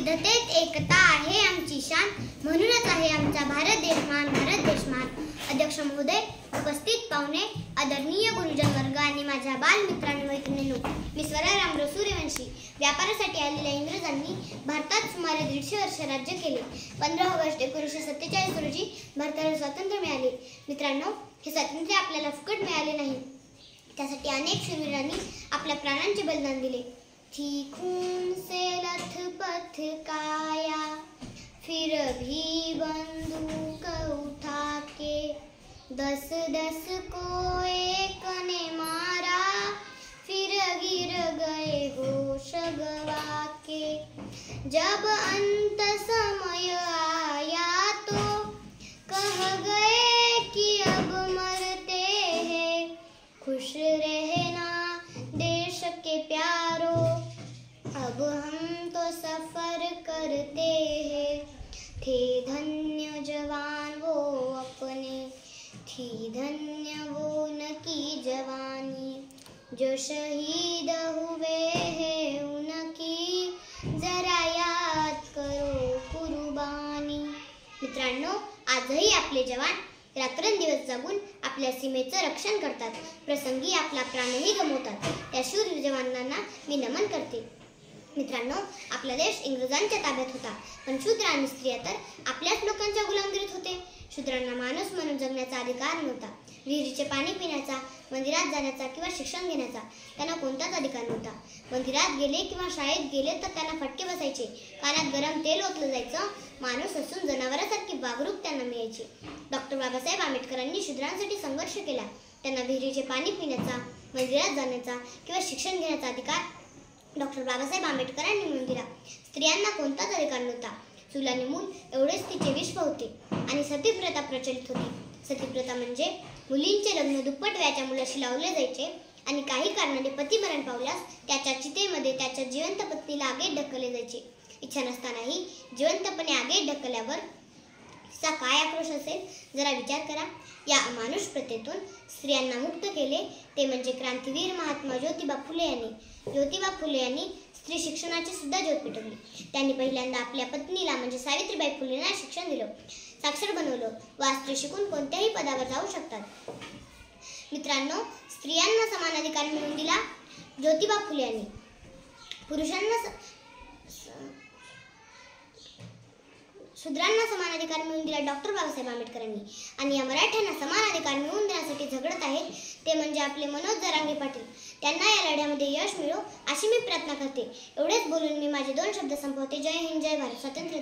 विविधतेत एकता आहे आमची शान, म्हणूनच आहे आमचा भारत देश महान, भारत देश महान. अध्यक्ष महोदय, उपस्थित पाहुणे, आदरणीय गुरुजन वर्ग आणि माझ्या बालमित्रांनो, मैत्रिणींनो, मी स्वरा रामराव सूर्यवंशी. व्यापारासाठी आलेल्या इंग्रजांनी भारतात सुमारे 150 वर्ष राज्य केले. 15 ऑगस्ट 1947 रोजी भारताला स्वातंत्र्य मिळाले. मित्रांनो, हे स्वातंत्र्य आपल्याला फुकट मिळाले नाही. त्यासाठी अनेक शूरवीरांनी आपल्या प्राणांचे बलिदान दिले. थी खून से लथपथ काया, फिर भी बंदूक उठा के, 10-10 को एक ने मारा, फिर गिर गए होश गवा के. जब अंत समय आया तो कह गए कि अब मरते हैं, खुश रहना देश के प्यारों, अब हम तो सफर करते हैं. थे धन्य जवान वो अपने, थी धन्य वो उनकी जवानी, जो शहीद हुए हैं उनकी जरा याद करो कुर्बानी. मित्रांनो, आजही आपले जवान रात्रंदिवस जागून आपल्या सीमेचं रक्षण करतात. प्रसंगी आपला प्राणही गमावतात. त्या शूर जवानांना मी नमन करते. मित्रांनो, आपला देश इंग्रजांच्या ताब्यात होता, पण शूद्र आणि स्त्रिया तर आपल्याच लोकांच्या गुलामगिरीत होते. शूद्रांना माणूस म्हणून जगण्याचा अधिकार नव्हता. विहिरीचे पाणी पिण्याचा, मंदिरात जाण्याचा किंवा शिक्षण घेण्याचा त्यांना कोणताच अधिकार नव्हता. मंदिरात गेले किंवा शाळेत गेले तर त्यांना फटके बसायचे, कानात गरम तेल ओतलं जायचं, माणूस असून जनावरांसारखी वागणूक त्यांना मिळायची. डॉक्टर बाबासाहेब आंबेडकरांनी शूद्रांसाठी संघर्ष केला. त्यांना विहिरीचे पाणी पिण्याचा, मंदिरात जाण्याचा किंवा शिक्षण घेण्याचा अधिकार डॉक्टर बाबासाहेब आंबेडकरांनी मिळवून दिला. स्त्रियांना कोणताच अधिकार नव्हता. चूल आणि मूल एवढेच तिचे विश्व होते आणि सतीप्रथा प्रचलित होती. सतीप्रथा म्हणजे मुलींचे लग्न दुप्पट वयाच्या मुलाशी लावले जायचे आणि काही कारणाने पती मरण पावल्यास त्याच्या चितेमध्ये त्याच्या जिवंत पत्नीला आगीत ढकलले जायचे. इच्छा नसतानाही जिवंतपणे आगीत ढकलल्यावर तिचा काय आक्रोश असेल, जरा विचार करा. या अमानुष प्रथेतून स्त्रियांना मुक्त केले ते म्हणजे क्रांतीवीर महात्मा ज्योतिबा फुले यांनी. ज्योतिबा फुले यांनी स्त्री शिक्षणाची सुद्धा ज्योत पेटवली. त्यांनी पहिल्यांदा आपल्या पत्नीला म्हणजे सावित्रीबाई फुलेंना शिक्षण दिलं, साक्षर बनवलं व आज स्त्री शिकून कोणत्याही पदावर जाऊ शकतात. मित्रांनो, स्त्रियांना समान अधिकार मिळवून दिला ज्योतिबा फुले यांनी. शूद्रांना समान अधिकार मिळवून दिला डॉक्टर बाबासाहेब आंबेडकरांनी. आणि या मराठ्यांना समान अधिकार मिळवून देण्यासाठी झगडत आहेत ते म्हणजे आपले मनोज जरांगे पाटील. त्यांना या लढ्यामध्ये यश मिळो अशी मी प्रार्थना करते. एवढेच बोलून मी माझे 2 शब्द संपवते. जय हिंद, जय भारत. स्वातंत्र्य